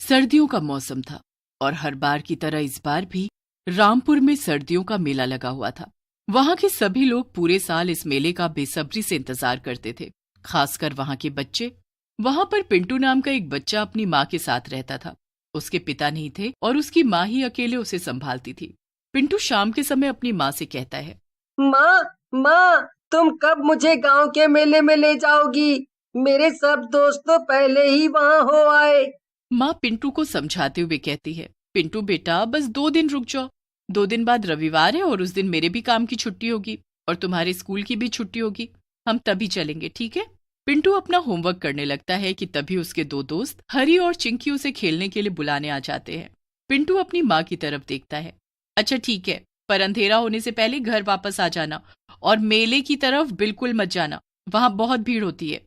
सर्दियों का मौसम था और हर बार की तरह इस बार भी रामपुर में सर्दियों का मेला लगा हुआ था। वहां के सभी लोग पूरे साल इस मेले का बेसब्री से इंतजार करते थे, खासकर वहां के बच्चे। वहां पर पिंटू नाम का एक बच्चा अपनी माँ के साथ रहता था। उसके पिता नहीं थे और उसकी माँ ही अकेले उसे संभालती थी। पिंटू शाम के समय अपनी माँ से कहता है, माँ माँ, तुम कब मुझे गांव के मेले में ले जाओगी? मेरे सब दोस्त तो पहले ही वहां हो आए। माँ पिंटू को समझाते हुए कहती है, पिंटू बेटा बस 2 दिन रुक जाओ। 2 दिन बाद रविवार है और उस दिन मेरे भी काम की छुट्टी होगी और तुम्हारे स्कूल की भी छुट्टी होगी। हम तभी चलेंगे, ठीक है? पिंटू अपना होमवर्क करने लगता है कि तभी उसके 2 दोस्त हरी और चिंकी उसे खेलने के लिए बुलाने आ जाते हैं। पिंटू अपनी माँ की तरफ देखता है। अच्छा ठीक है, पर अंधेरा होने से पहले घर वापस आ जाना और मेले की तरफ बिल्कुल मत जाना, वहां बहुत भीड़ होती है।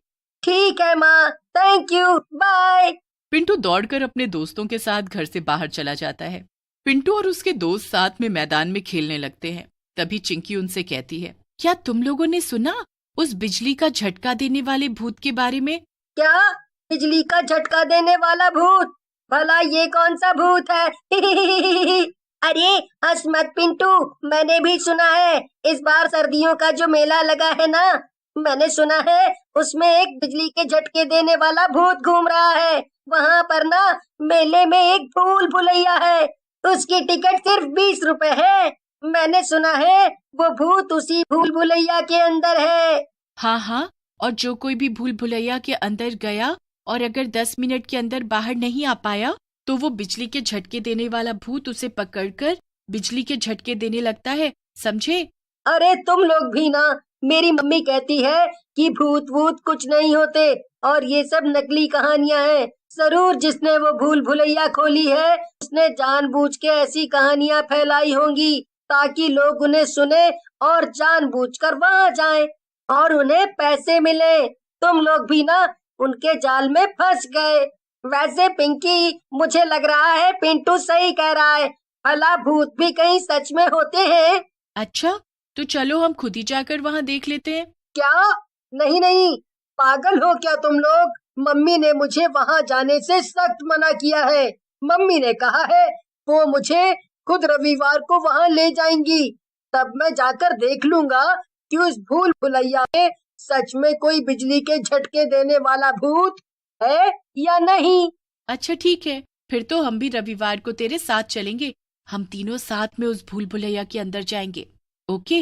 ठीक है माँ, थैंक यू, बाय। पिंटू दौड़कर अपने दोस्तों के साथ घर से बाहर चला जाता है। पिंटू और उसके दोस्त साथ में मैदान में खेलने लगते हैं। तभी चिंकी उनसे कहती है, क्या तुम लोगों ने सुना उस बिजली का झटका देने वाले भूत के बारे में? क्या? बिजली का झटका देने वाला भूत? भला ये कौन सा भूत है? अरे हंस मत पिंटू, मैंने भी सुना है। इस बार सर्दियों का जो मेला लगा है ना, मैंने सुना है उसमें एक बिजली के झटके देने वाला भूत घूम रहा है। वहां पर ना मेले में एक भूल भुलैया है, उसकी टिकट सिर्फ 20 रुपए है। मैंने सुना है वो भूत उसी भूल भुलैया के अंदर है। हाँ हाँ, और जो कोई भी भूल भुलैया के अंदर गया और अगर 10 मिनट के अंदर बाहर नहीं आ पाया तो वो बिजली के झटके देने वाला भूत उसे पकड़कर बिजली के झटके देने लगता है, समझे? अरे तुम लोग भी ना, मेरी मम्मी कहती है कि भूत वूत कुछ नहीं होते और ये सब नकली कहानियां हैं। जरूर जिसने वो भूल भुलैया खोली है उसने जानबूझ के ऐसी कहानियां फैलाई होंगी ताकि लोग उन्हें सुने और जानबूझकर वहां जाएं और उन्हें पैसे मिले। तुम लोग भी ना उनके जाल में फंस गए। वैसे पिंकी, मुझे लग रहा है पिंटू सही कह रहा है। भला भूत भी कहीं सच में होते हैं? अच्छा, तो चलो हम खुद ही जाकर वहां देख लेते हैं। क्या? नहीं नहीं, पागल हो क्या तुम लोग? मम्मी ने मुझे वहां जाने से सख्त मना किया है। मम्मी ने कहा है वो मुझे खुद रविवार को वहां ले जाएंगी, तब मैं जाकर देख लूंगा कि उस भूल भुलैया में सच में कोई बिजली के झटके देने वाला भूत है या नहीं। अच्छा ठीक है, फिर तो हम भी रविवार को तेरे साथ चलेंगे। हम तीनों साथ में उस भूल भुलैया के अंदर जाएंगे, ओके?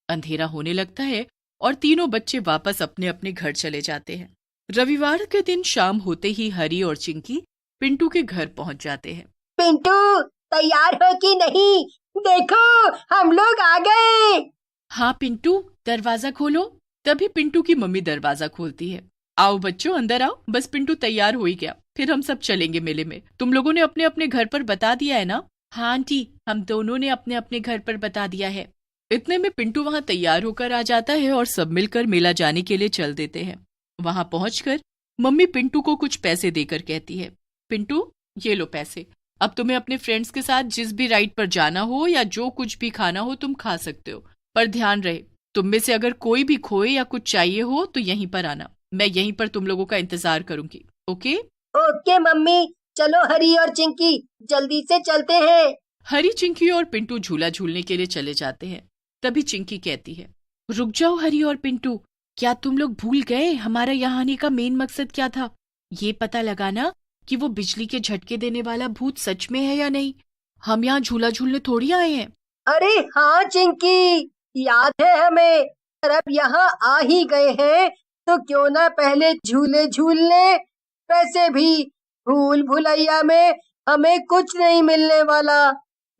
अंधेरा होने लगता है और तीनों बच्चे वापस अपने अपने घर चले जाते हैं। रविवार के दिन शाम होते ही हरी और चिंकी पिंटू के घर पहुंच जाते हैं। पिंटू, तैयार हो कि नहीं? देखो, हम लोग आ गए। हाँ पिंटू, दरवाजा खोलो। तभी पिंटू की मम्मी दरवाजा खोलती है। आओ बच्चों, अंदर आओ, बस पिंटू तैयार हो ही गया, फिर हम सब चलेंगे मेले में। तुम लोगों ने अपने अपने घर पर बता दिया है ना? हाँ आंटी, हम दोनों ने अपने अपने घर पर बता दिया है। इतने में पिंटू वहां तैयार होकर आ जाता है और सब मिलकर मेला जाने के लिए चल देते हैं। वहां पहुंचकर मम्मी पिंटू को कुछ पैसे देकर कहती है, पिंटू ये लो पैसे। अब तुम्हें अपने फ्रेंड्स के साथ जिस भी राइड पर जाना हो या जो कुछ भी खाना हो तुम खा सकते हो, पर ध्यान रहे तुम में से अगर कोई भी खोए या कुछ चाहिए हो तो यहीं पर आना। मैं यहीं पर तुम लोगों का इंतजार करूंगी, ओके? ओके मम्मी, चलो हरी और चिंकी, जल्दी से चलते हैं। हरी, चिंकी और पिंटू झूला झूलने के लिए चले जाते हैं। तभी चिंकी कहती है, रुक जाओ हरी और पिंटू, क्या तुम लोग भूल गए हमारा यहाँ आने का मेन मकसद क्या था? ये पता लगाना कि वो बिजली के झटके देने वाला भूत सच में है या नहीं। हम यहाँ झूला झूलने थोड़ी आए हैं। अरे हाँ चिंकी, याद है हमें। पर अब यहाँ आ ही गए हैं तो क्यों ना पहले झूले झूल लें। वैसे भी भूल भुलैया में हमें कुछ नहीं मिलने वाला।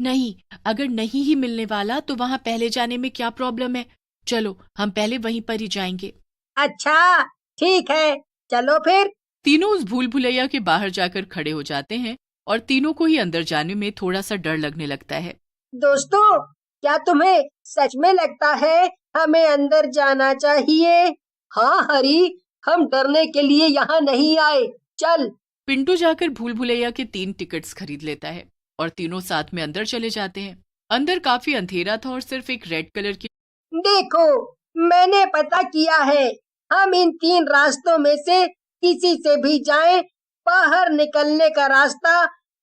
नहीं, अगर नहीं ही मिलने वाला तो वहां पहले जाने में क्या प्रॉब्लम है? चलो हम पहले वहीं पर ही जाएंगे। अच्छा ठीक है, चलो फिर। तीनों उस भूल भुलैया के बाहर जाकर खड़े हो जाते हैं और तीनों को ही अंदर जाने में थोड़ा सा डर लगने लगता है। दोस्तों, क्या तुम्हें सच में लगता है हमें अंदर जाना चाहिए? हाँ हरी, हम डरने के लिए यहाँ नहीं आए, चल। पिंटू जाकर भूल भुलैया के 3 टिकट्स खरीद लेता है और तीनों साथ में अंदर चले जाते हैं। अंदर काफी अंधेरा था और सिर्फ एक रेड कलर की। देखो, मैंने पता किया है। हम इन 3 रास्तों में से किसी से भी जाएं बाहर निकलने का रास्ता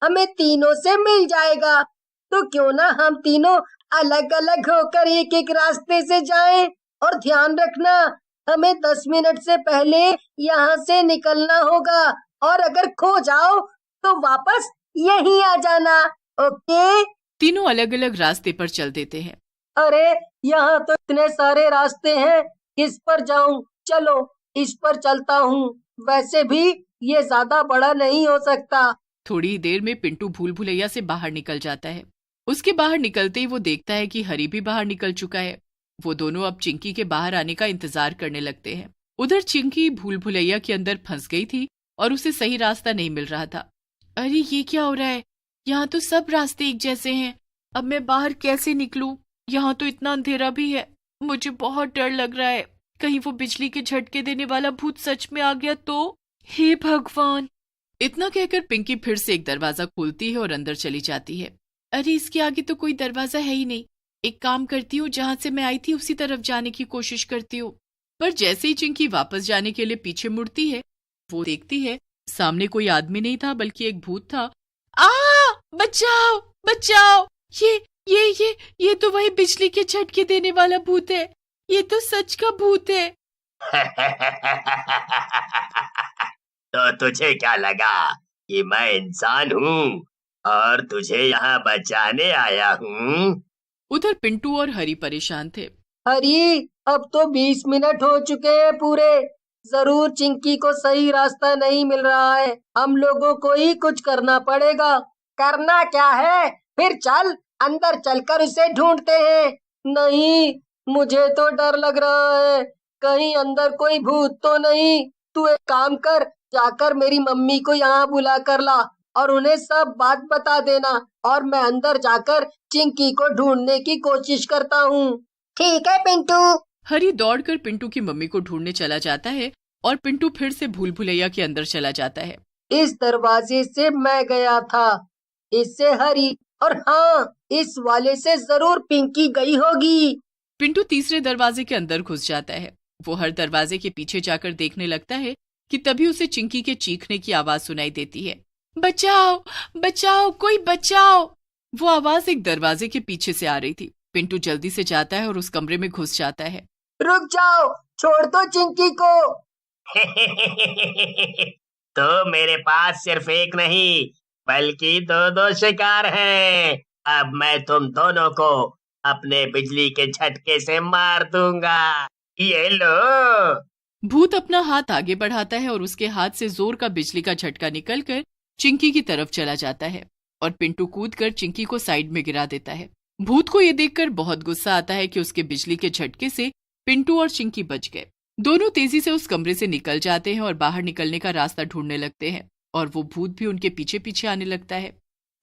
हमें तीनों से मिल जाएगा। तो क्यों ना हम तीनों अलग अलग होकर एक एक रास्ते से जाएं। और ध्यान रखना, हमें 10 मिनट से पहले यहाँ से निकलना होगा। और अगर खो जाओ तो वापस यहीं आ जाना। ओके? तीनों अलग अलग रास्ते पर चल देते हैं। अरे यहाँ तो इतने सारे रास्ते हैं, किस पर जाऊं? चलो इस पर चलता हूँ। वैसे भी ये ज्यादा बड़ा नहीं हो सकता। थोड़ी ही देर में पिंटू भूल भुलैया से बाहर निकल जाता है। उसके बाहर निकलते ही वो देखता है कि हरी भी बाहर निकल चुका है। वो दोनों अब चिंकी के बाहर आने का इंतजार करने लगते हैं। उधर चिंकी भूल भुलैया के अंदर फंस गई थी और उसे सही रास्ता नहीं मिल रहा था। अरे ये क्या हो रहा है? यहाँ तो सब रास्ते एक जैसे हैं। अब मैं बाहर कैसे निकलूं? यहाँ तो इतना अंधेरा भी है। मुझे बहुत डर लग रहा है। कहीं वो बिजली के झटके देने वाला भूत सच में आ गया तो? हे भगवान! इतना कहकर पिंकी फिर से एक दरवाजा खोलती है और अंदर चली जाती है। अरे इसके आगे तो कोई दरवाजा है ही नहीं। एक काम करती हूँ, जहां से मैं आई थी उसी तरफ जाने की कोशिश करती हूँ। पर जैसे ही चिंकी वापस जाने के लिए पीछे मुड़ती है, वो देखती है सामने कोई आदमी नहीं था बल्कि एक भूत था। आ! बचाओ! बचाओ! ये तो वही बिजली के झटके देने वाला भूत है। ये तो सच का भूत है। तो तुझे क्या लगा कि मैं इंसान हूँ और तुझे यहाँ बचाने आया हूँ? उधर पिंटू और हरी परेशान थे। हरी, अब तो 20 मिनट हो चुके हैं पूरे। जरूर चिंकी को सही रास्ता नहीं मिल रहा है। हम लोगों को ही कुछ करना पड़ेगा। करना क्या है? फिर चल अंदर चलकर उसे ढूंढते हैं। नहीं, मुझे तो डर लग रहा है। कहीं अंदर कोई भूत तो नहीं। तू एक काम कर, जाकर मेरी मम्मी को यहाँ बुला कर ला और उन्हें सब बात बता देना। और मैं अंदर जाकर चिंकी को ढूंढने की कोशिश करता हूँ। ठीक है पिंटू। हरी दौड़कर पिंटू की मम्मी को ढूंढने चला जाता है और पिंटू फिर से भूल भुलैया के अंदर चला जाता है। इस दरवाजे से मैं गया था, इससे हरी, और हाँ, इस वाले से जरूर पिंकी गई होगी। पिंटू तीसरे दरवाजे के अंदर घुस जाता है। वो हर दरवाजे के पीछे जाकर देखने लगता है कि तभी उसे चिंकी के चीखने की आवाज सुनाई देती है। बचाओ! बचाओ! कोई बचाओ! वो आवाज एक दरवाजे के पीछे से आ रही थी। पिंटू जल्दी से जाता है और उस कमरे में घुस जाता है। रुक जाओ, छोड़ दो चिंकी को। तो मेरे पास सिर्फ एक नहीं बल्कि दो शिकार हैं। अब मैं तुम दोनों को अपने बिजली के झटके से मार दूंगा। ये लो। भूत अपना हाथ आगे बढ़ाता है और उसके हाथ से जोर का बिजली का झटका निकलकर चिंकी की तरफ चला जाता है और पिंटू कूदकर चिंकी को साइड में गिरा देता है। भूत को ये देखकर बहुत गुस्सा आता है कि उसके बिजली के झटके से पिंटू और चिंकी बच गए। दोनों तेजी से उस कमरे से निकल जाते हैं और बाहर निकलने का रास्ता ढूंढने लगते हैं और वो भूत भी उनके पीछे पीछे आने लगता है।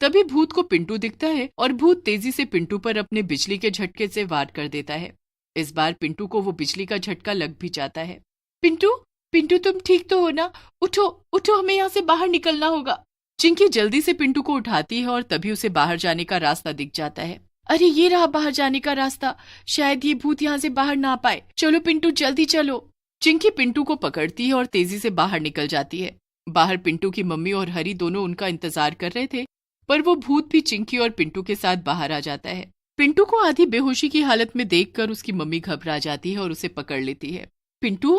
तभी भूत को पिंटू दिखता है और भूत तेजी से पिंटू पर अपने बिजली के झटके से वार कर देता है। इस बार पिंटू को वो बिजली का झटका लग भी जाता है। पिंटू, पिंटू तुम ठीक तो हो ना? उठो, उठो, हमें यहाँ से बाहर निकलना होगा। चिंकी जल्दी से पिंटू को उठाती है और तभी उसे बाहर जाने का रास्ता दिख जाता है। अरे ये रहा बाहर जाने का रास्ता। शायद ये भूत यहाँ से बाहर ना पाए। चलो पिंटू, जल्दी चलो। चिंकी पिंटू को पकड़ती है और तेजी से बाहर निकल जाती है। बाहर पिंटू की मम्मी और हरी दोनों उनका इंतजार कर रहे थे, पर वो भूत भी चिंकी और पिंटू के साथ बाहर आ जाता है। पिंटू को आधी बेहोशी की हालत में देखकर उसकी मम्मी घबरा जाती है और उसे पकड़ लेती है। पिंटू,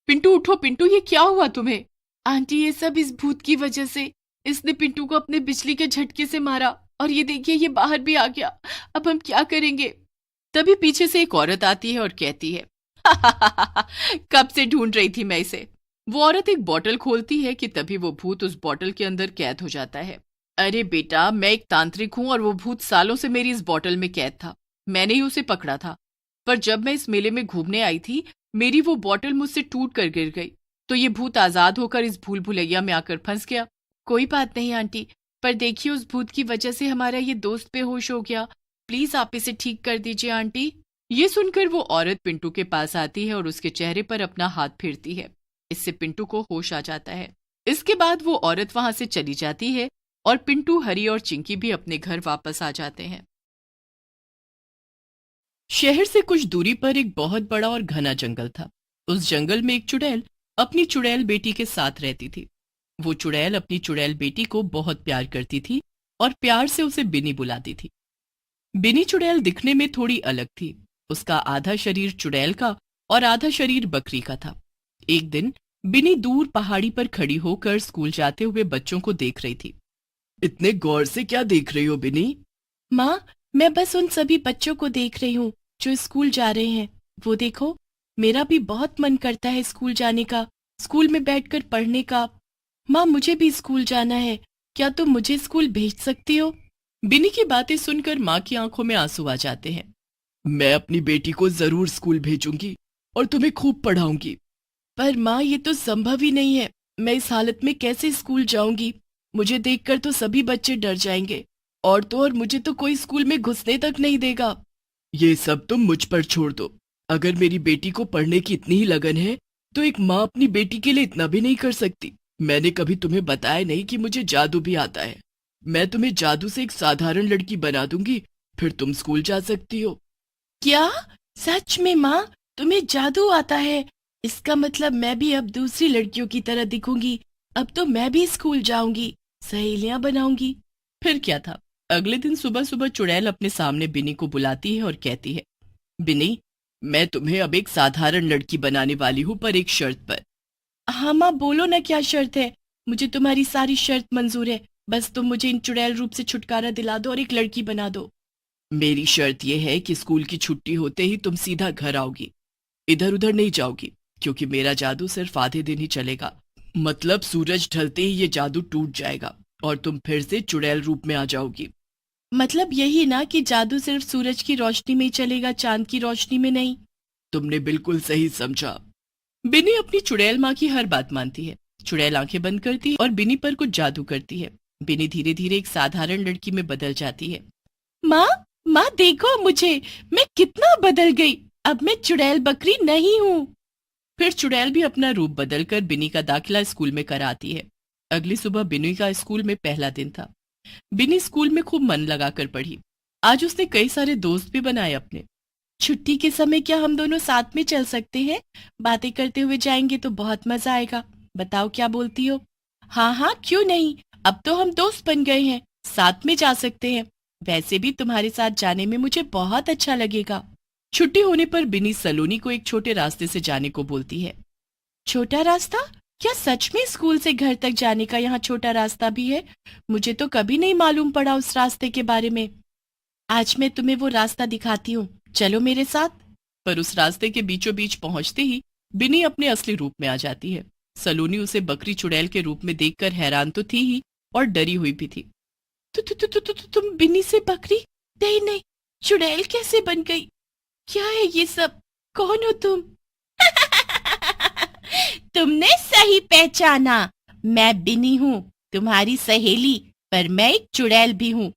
पिंटू उठो। पिंटू, ये क्या हुआ तुम्हें? आंटी, ये सब इस भूत की वजह से। इसने पिंटू को अपने बिजली के झटके से मारा और ये देखिए ये बाहर भी आ गया। अब हम क्या करेंगे? तभी पीछे से एक औरत आती है और कहती है, कब से ढूंढ रही थी मैं इसे। वो औरत एक बोतल खोलती है कि तभी वो भूत उस बोतल के अंदर कैद हो जाता है। अरे बेटा, मैं एक तांत्रिक हूं और वो भूत सालों से मेरी इस बोतल में कैद था। मैंने ही उसे पकड़ा था, पर जब मैं इस मेले में घूमने आई थी, मेरी वो बोतल मुझसे टूट कर गिर गई, तो ये भूत आजाद होकर इस भूल भुलैया में आकर फंस गया। कोई बात नहीं आंटी, पर देखिए उस भूत की वजह से हमारा ये दोस्त बेहोश हो गया। प्लीज आप इसे ठीक कर दीजिए आंटी। ये सुनकर वो औरत पिंटू के पास आती है और उसके चेहरे पर अपना हाथ फेरती है। इससे पिंटू को होश आ जाता है। इसके बाद वो औरत वहां से चली जाती है और पिंटू, हरी और चिंकी भी अपने घर वापस आ जाते हैं। शहर से कुछ दूरी पर एक बहुत बड़ा और घना जंगल था। उस जंगल में एक चुड़ैल अपनी चुड़ैल बेटी के साथ रहती थी। वो चुड़ैल अपनी चुड़ैल बेटी को बहुत प्यार करती थी और प्यार से उसे बिनी बुलाती थी। बिनी चुड़ैल दिखने में थोड़ी अलग थी। उसका आधा शरीर चुड़ैल का और आधा शरीर बकरी का था। एक दिन बिनी दूर पहाड़ी पर खड़ी होकर स्कूल जाते हुए बच्चों को देख रही थी। इतने गौर से क्या देख रही हो बिनी? माँ, मैं बस उन सभी बच्चों को देख रही हूँ जो स्कूल जा रहे हैं। वो देखो, मेरा भी बहुत मन करता है स्कूल जाने का, स्कूल में बैठकर पढ़ने का। माँ, मुझे भी स्कूल जाना है, क्या तुम मुझे स्कूल भेज सकती हो? बिनी की बातें सुनकर माँ की आंखों में आंसू आ जाते हैं। मैं अपनी बेटी को जरूर स्कूल भेजूंगी और तुम्हें खूब पढ़ाऊंगी। पर माँ, ये तो संभव ही नहीं है। मैं इस हालत में कैसे स्कूल जाऊंगी? मुझे देखकर तो सभी बच्चे डर जाएंगे और तो और मुझे तो कोई स्कूल में घुसने तक नहीं देगा। ये सब तुम मुझ पर छोड़ दो। अगर मेरी बेटी को पढ़ने की इतनी ही लगन है तो एक माँ अपनी बेटी के लिए इतना भी नहीं कर सकती। मैंने कभी तुम्हें बताया नहीं कि मुझे जादू भी आता है। मैं तुम्हें जादू से एक साधारण लड़की बना दूंगी, फिर तुम स्कूल जा सकती हो। क्या? सच में माँ, तुम्हें जादू आता है? इसका मतलब मैं भी अब दूसरी लड़कियों की तरह दिखूंगी। अब तो मैं भी स्कूल जाऊंगी, सहेलियां बनाऊंगी। फिर क्या था, अगले दिन सुबह सुबह चुड़ैल अपने सामने बिनी को बुलाती है और कहती है, बिनी, मैं तुम्हें अब एक साधारण लड़की बनाने वाली हूँ, पर एक शर्त पर। हाँ माँ, बोलो ना, क्या शर्त है? मुझे तुम्हारी सारी शर्त मंजूर है, बस तुम मुझे इन चुड़ैल रूप से छुटकारा दिला दो और एक लड़की बना दो। मेरी शर्त यह है कि स्कूल की छुट्टी होते ही तुम सीधा घर आओगी, इधर उधर नहीं जाओगी, क्योंकि मेरा जादू सिर्फ आधे दिन ही चलेगा। मतलब सूरज ढलते ही ये जादू टूट जाएगा और तुम फिर से चुड़ैल रूप में आ जाओगी। मतलब यही ना कि जादू सिर्फ सूरज की रोशनी में ही चलेगा, चांद की रोशनी में नहीं? तुमने बिल्कुल सही समझा। बिनी अपनी चुड़ैल माँ की हर बात मानती है। चुड़ैल आंखें बंद करती है और बिनी पर कुछ जादू करती है। बिनी धीरे धीरे एक साधारण लड़की में बदल जाती है। माँ, माँ देखो मुझे, मैं कितना बदल गई। अब मैं चुड़ैल बकरी नहीं हूँ। फिर चुड़ैल भी अपना रूप बदलकर बिनी का दाखिला स्कूल में कराती है। अगली सुबह बिनी का स्कूल में पहला दिन था। बिनी स्कूल में खूब मन लगाकर पढ़ी। आज उसने कई सारे दोस्त भी बनाए अपने। छुट्टी के समय क्या हम दोनों साथ में चल सकते हैं? बातें करते हुए जाएंगे तो बहुत मजा आएगा। बताओ क्या बोलती हो? हाँ हाँ, क्यों नहीं, अब तो हम दोस्त बन गए हैं, साथ में जा सकते हैं। वैसे भी तुम्हारे साथ जाने में मुझे बहुत अच्छा लगेगा। छुट्टी होने पर बिनी सलोनी को एक छोटे रास्ते से जाने को बोलती है। छोटा रास्ता? क्या सच में स्कूल से घर तक जाने का यहाँ छोटा रास्ता भी है? मुझे तो कभी नहीं मालूम पड़ा उस रास्ते के बारे में। आज मैं तुम्हें वो रास्ता दिखाती हूँ, चलो मेरे साथ। पर उस रास्ते के बीचों बीच पहुंचते ही बिनी अपने असली रूप में आ जाती है। सलोनी उसे बकरी चुड़ैल के रूप में देखकर हैरान तो थी ही और डरी हुई भी थी। तुम बिनी से बकरी? नहीं नहीं, चुड़ैल कैसे बन गई? क्या है ये सब? कौन हो तुम? तुमने सही पहचाना, मैं बिनी हूँ, तुम्हारी सहेली, पर मैं एक चुड़ैल भी हूँ।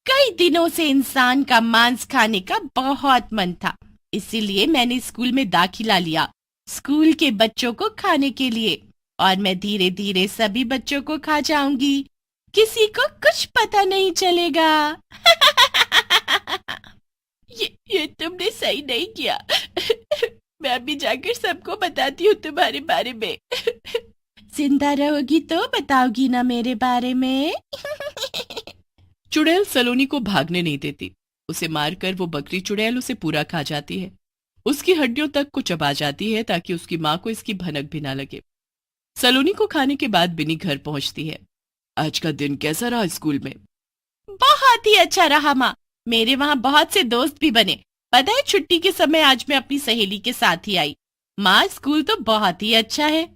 कई दिनों से इंसान का मांस खाने का बहुत मन था, इसीलिए मैंने स्कूल में दाखिला लिया, स्कूल के बच्चों को खाने के लिए। और मैं धीरे धीरे सभी बच्चों को खा जाऊंगी, किसी को कुछ पता नहीं चलेगा। ये तुमने सही नहीं किया। मैं अभी जाकर सबको बताती हूँ तुम्हारे बारे में। जिंदा रहोगी तो बताओगी ना मेरे बारे में? चुड़ैल सलोनी को भागने नहीं देती। उसे मारकर वो बकरी चुड़ैल उसे पूरा खा जाती है। उसकी हड्डियों तक को चबा जाती है ताकि उसकी माँ को इसकी भनक भी ना लगे। सलोनी को खाने के बाद बिनी घर पहुंचती है। आज का दिन कैसा रहा स्कूल में? बहुत ही अच्छा रहा माँ, मेरे वहाँ बहुत से दोस्त भी बने। पता है, छुट्टी के समय आज मैं अपनी सहेली के साथ ही आई। माँ, स्कूल तो बहुत ही अच्छा है।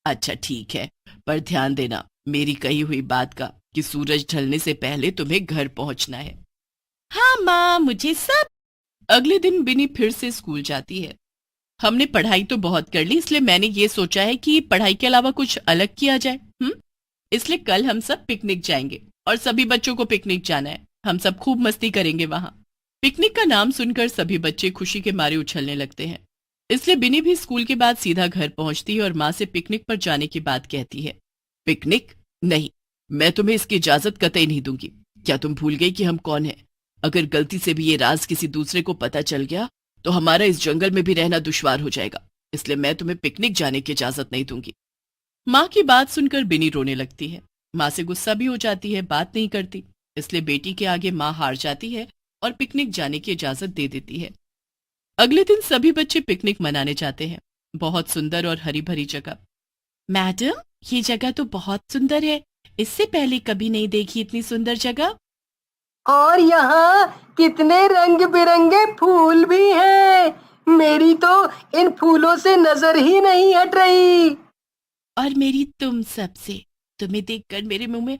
अच्छा ठीक है, पर ध्यान देना मेरी कही हुई बात का कि सूरज ढलने से पहले तुम्हें घर पहुंचना है। हाँ माँ, मुझे सब। अगले दिन बिनी फिर से स्कूल जाती है। हमने पढ़ाई तो बहुत कर ली, इसलिए मैंने ये सोचा है कि पढ़ाई के अलावा कुछ अलग किया जाए। इसलिए कल हम सब पिकनिक जाएंगे और सभी बच्चों को पिकनिक जाना है। हम सब खूब मस्ती करेंगे वहां। पिकनिक का नाम सुनकर सभी बच्चे खुशी के मारे उछलने लगते हैं। इसलिए बिनी भी स्कूल के बाद सीधा घर पहुंचती है और माँ से पिकनिक पर जाने की बात कहती है। पिकनिक? नहीं, मैं तुम्हें इसकी इजाजत कतई नहीं दूंगी। क्या तुम भूल गई कि हम कौन हैं? अगर गलती से भी ये राज किसी दूसरे को पता चल गया तो हमारा इस जंगल में भी रहना दुश्वार हो जाएगा। इसलिए मैं तुम्हें पिकनिक जाने की इजाजत नहीं दूंगी। माँ की बात सुनकर बिनी रोने लगती है। माँ से गुस्सा भी हो जाती है, बात नहीं करती। इसलिए बेटी के आगे माँ हार जाती है और पिकनिक जाने की इजाजत दे देती है। अगले दिन सभी बच्चे पिकनिक मनाने जाते हैं। बहुत सुंदर और हरी भरी जगह। मैडम, ये जगह तो बहुत सुंदर है। इससे पहले कभी नहीं देखी इतनी सुंदर जगह। और यहाँ कितने रंग बिरंगे फूल भी हैं। मेरी तो इन फूलों से नजर ही नहीं हट रही। और मेरी तुम सबसे, तुम्हें देखकर मेरे मुंह में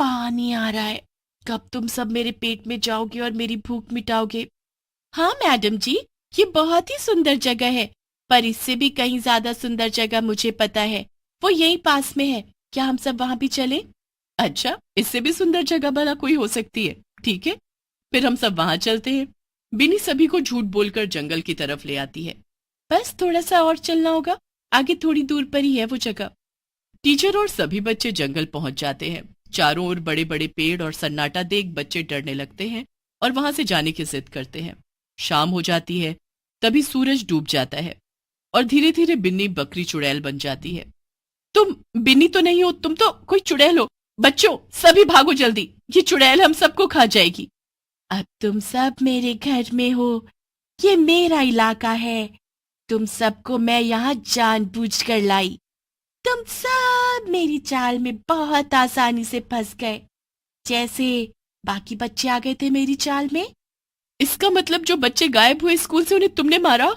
पानी आ रहा है। कब तुम सब मेरे पेट में जाओगे और मेरी भूख मिटाओगे। हाँ मैडम जी, ये बहुत ही सुंदर जगह है, पर इससे भी कहीं ज्यादा सुंदर जगह मुझे पता है। वो यहीं पास में है। क्या हम सब वहां भी चलें? अच्छा, इससे भी सुंदर जगह भला कोई हो सकती है? ठीक है, फिर हम सब वहां चलते हैं। बिनी सभी को झूठ बोलकर जंगल की तरफ ले आती है। बस थोड़ा सा और चलना होगा, आगे थोड़ी दूर पर ही है वो जगह। टीचर और सभी बच्चे जंगल पहुंच जाते हैं। चारों ओर बड़े बड़े पेड़ और सन्नाटा देख बच्चे डरने लगते हैं और वहां से जाने की जिद करते हैं। शाम हो जाती है, तभी सूरज डूब जाता है और धीरे धीरे बिन्नी बकरी चुड़ैल बन जाती है। तुम बिन्नी तो नहीं हो, तुम तो कोई चुड़ैल हो। बच्चों, सभी भागो जल्दी, ये चुड़ैल हम सबको खा जाएगी। अब तुम सब मेरे घर में हो, ये मेरा इलाका है। तुम सबको मैं यहाँ जानबूझकर लाई। तुम सब मेरी चाल में बहुत आसानी से फंस गए, जैसे बाकी बच्चे आ गए थे मेरी चाल में। इसका मतलब जो बच्चे गायब हुए स्कूल से, उन्हें तुमने मारा?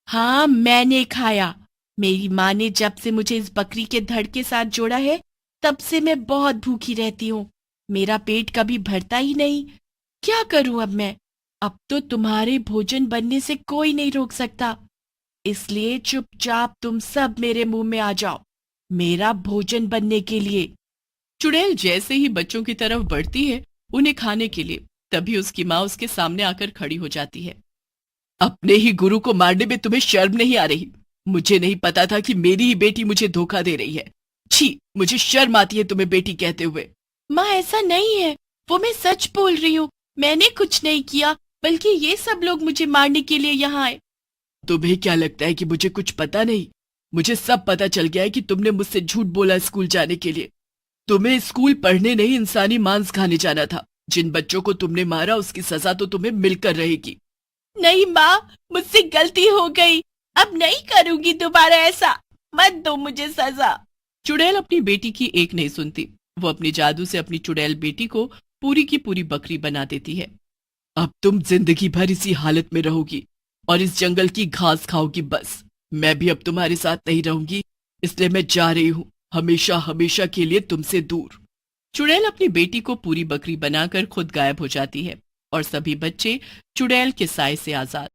हाँ, मैंने खाया। मेरी माँ ने जब से मुझे इस बकरी के धड़ के साथ जोड़ा है, तब से मैं बहुत भूखी रहती हूँ। मेरा पेट कभी भरता ही नहीं। क्या करूं अब मैं? अब तो तुम्हारे भोजन बनने से कोई नहीं रोक सकता। इसलिए चुपचाप तुम सब मेरे मुंह में आ जाओ, मेरा भोजन बनने के लिए। चुड़ैल जैसे ही बच्चों की तरफ बढ़ती है उन्हें खाने के लिए, तभी उसकी माँ उसके सामने आकर खड़ी हो जाती है। अपने ही गुरु को मारने में तुम्हें शर्म नहीं आ रही? मुझे नहीं पता था कि मेरी ही बेटी मुझे धोखा दे रही है। छी, मुझे शर्म आती है तुम्हें बेटी कहते हुए। माँ, ऐसा नहीं है, वो मैं सच बोल रही हूँ। मैंने कुछ नहीं किया, बल्कि ये सब लोग मुझे मारने के लिए यहाँ आए। तुम्हें क्या लगता है कि मुझे कुछ पता नहीं? मुझे सब पता चल गया है कि तुमने मुझसे झूठ बोला स्कूल जाने के लिए। तुम्हें स्कूल पढ़ने नहीं, इंसानी मांस खाने जाना था। जिन बच्चों को तुमने मारा उसकी सजा तो तुम्हें मिलकर रहेगी। नहीं माँ, मुझसे गलती हो गई। अब नहीं करूंगी दोबारा ऐसा। मत दो मुझे सजा। चुड़ैल अपनी बेटी की एक नहीं सुनती। वो अपनी जादू से अपनी चुड़ैल बेटी को पूरी की पूरी बकरी बना देती है। अब तुम जिंदगी भर इसी हालत में रहोगी और इस जंगल की घास खाओगी। बस मैं भी अब तुम्हारे साथ नहीं रहूंगी, इसलिए मैं जा रही हूँ, हमेशा हमेशा के लिए तुमसे दूर। चुड़ैल अपनी बेटी को पूरी बकरी बनाकर खुद गायब हो जाती है और सभी बच्चे चुड़ैल के साए से आजाद।